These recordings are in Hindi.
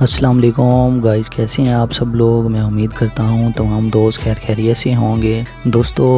अस्सलाम वालेकुम गाइस, कैसे हैं आप सब लोग। मैं उम्मीद करता हूँ तमाम दोस्त खैर खैरियत से होंगे। दोस्तों,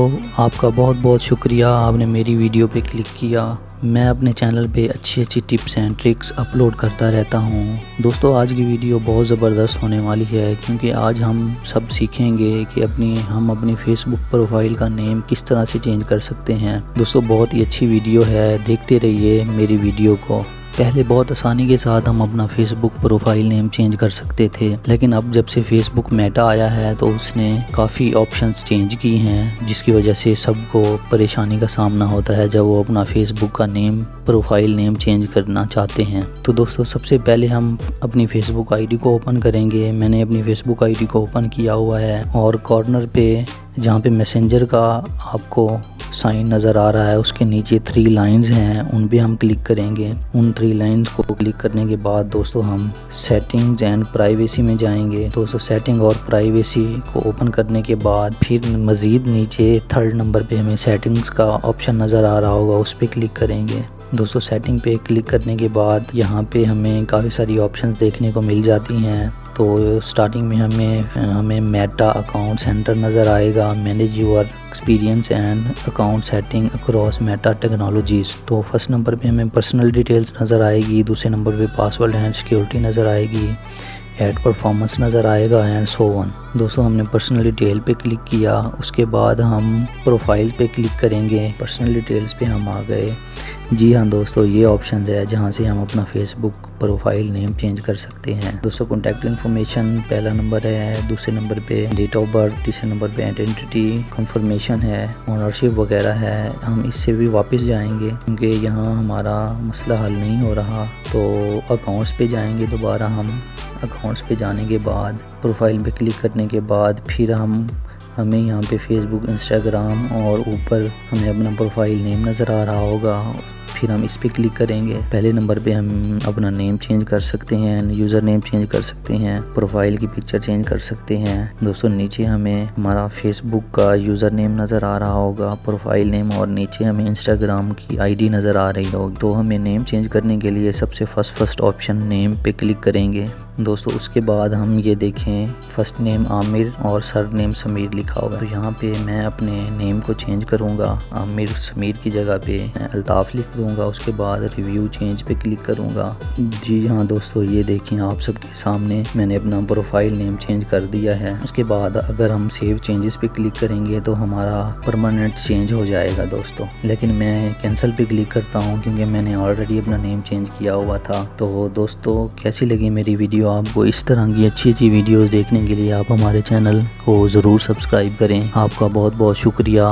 आपका बहुत बहुत शुक्रिया, आपने मेरी वीडियो पे क्लिक किया। मैं अपने चैनल पे अच्छी अच्छी टिप्स एंड ट्रिक्स अपलोड करता रहता हूँ। दोस्तों, आज की वीडियो बहुत ज़बरदस्त होने वाली है क्योंकि आज हम सब सीखेंगे कि हम अपनी फेसबुक प्रोफाइल का नेम किस तरह से चेंज कर सकते हैं। दोस्तों, बहुत ही अच्छी वीडियो है, देखते रहिए मेरी वीडियो को। पहले बहुत आसानी के साथ हम अपना फेसबुक प्रोफाइल नेम चेंज कर सकते थे, लेकिन अब जब से फेसबुक मेटा आया है तो उसने काफ़ी ऑप्शंस चेंज की हैं, जिसकी वजह से सबको परेशानी का सामना होता है जब वो अपना फेसबुक का नेम प्रोफाइल नेम चेंज करना चाहते हैं। तो दोस्तों, सबसे पहले हम अपनी फेसबुक आईडी को ओपन करेंगे। मैंने अपनी फेसबुक आईडी को ओपन किया हुआ है और कॉर्नर पे जहाँ पे मैसेंजर का आपको साइन नज़र आ रहा है उसके नीचे 3 लाइंस हैं, उन पे हम क्लिक करेंगे। उन 3 लाइंस को क्लिक करने के बाद दोस्तों हम सेटिंग्स एंड प्राइवेसी में जाएंगे। दोस्तों, सेटिंग और प्राइवेसी को ओपन करने के बाद फिर मज़ीद नीचे 3rd नंबर पे हमें सेटिंग्स का ऑप्शन नज़र आ रहा होगा, उस पर क्लिक करेंगे। दोस्तों, सेटिंग पे क्लिक करने के बाद यहाँ पे हमें काफ़ी सारी ऑप्शंस देखने को मिल जाती हैं। तो स्टार्टिंग में हमें मेटा अकाउंट सेंटर नज़र आएगा, manage your experience and account setting across Meta technologies. तो फर्स्ट नंबर पे हमें पर्सनल डिटेल्स नज़र आएगी, दूसरे नंबर पे पासवर्ड एंड सिक्योरिटी नज़र आएगी, ऐड परफॉर्मेंस नज़र आएगा एंड सो ऑन। दोस्तों, हमने पर्सनल डिटेल पे क्लिक किया, उसके बाद हम प्रोफाइल पे क्लिक करेंगे। पर्सनल डिटेल्स पे हम आ गए। जी हाँ दोस्तों, ये ऑप्शन है जहाँ से हम अपना फेसबुक प्रोफाइल नेम चेंज कर सकते हैं। दोस्तों, कॉन्टैक्ट इन्फॉर्मेशन पहला नंबर है, दूसरे नंबर पे डेट ऑफ बर्थ, तीसरे नंबर पे आइडेंटिटी कंफर्मेशन है, ओनरशिप वगैरह है। हम इससे भी वापस जाएंगे क्योंकि यहाँ हमारा मसला हल नहीं हो रहा। तो अकाउंट्स पे जाएंगे दोबारा हम। अकाउंट्स पे जाने के बाद प्रोफाइल पे क्लिक करने के बाद फिर हमें यहाँ पे फेसबुक, इंस्टाग्राम और ऊपर हमें अपना प्रोफाइल नेम नज़र आ रहा होगा, फिर हम इस पर क्लिक करेंगे। पहले नंबर पे हम अपना नेम चेंज कर सकते हैं, यूज़र नेम चेंज कर सकते हैं, प्रोफाइल की पिक्चर चेंज कर सकते हैं। दोस्तों, नीचे हमें हमारा फेसबुक का यूज़र नेम नज़र आ रहा होगा, प्रोफाइल नेम, और नीचे हमें इंस्टाग्राम की आईडी नज़र आ रही होगी। तो हमें नेम चेंज करने के लिए सबसे फर्स्ट ऑप्शन नेम पे क्लिक करेंगे। दोस्तों, उसके बाद हम ये देखें फर्स्ट नेम आमिर और सर नेम समीर लिखा होगा। तो यहाँ पे मैं अपने नेम को चेंज करूँगा, आमिर समीर की जगह पे अल्ताफ़ लिख दूँगा। उसके बाद रिव्यू चेंज पे क्लिक करूँगा। जी हाँ दोस्तों, ये देखें आप सबके सामने मैंने अपना प्रोफाइल नेम चेंज कर दिया है। उसके बाद अगर हम सेव चेंजेस पे क्लिक करेंगे तो हमारा परमानेंट चेंज हो जाएगा दोस्तों। लेकिन मैं कैंसिल पे क्लिक करता हूँ क्योंकि मैंने ऑलरेडी अपना नेम चेंज किया हुआ था। तो दोस्तों, कैसी लगी मेरी वीडियो आपको? इस तरह की अच्छी अच्छी वीडियोस देखने के लिए आप हमारे चैनल को ज़रूर सब्सक्राइब करें। आपका बहुत बहुत शुक्रिया।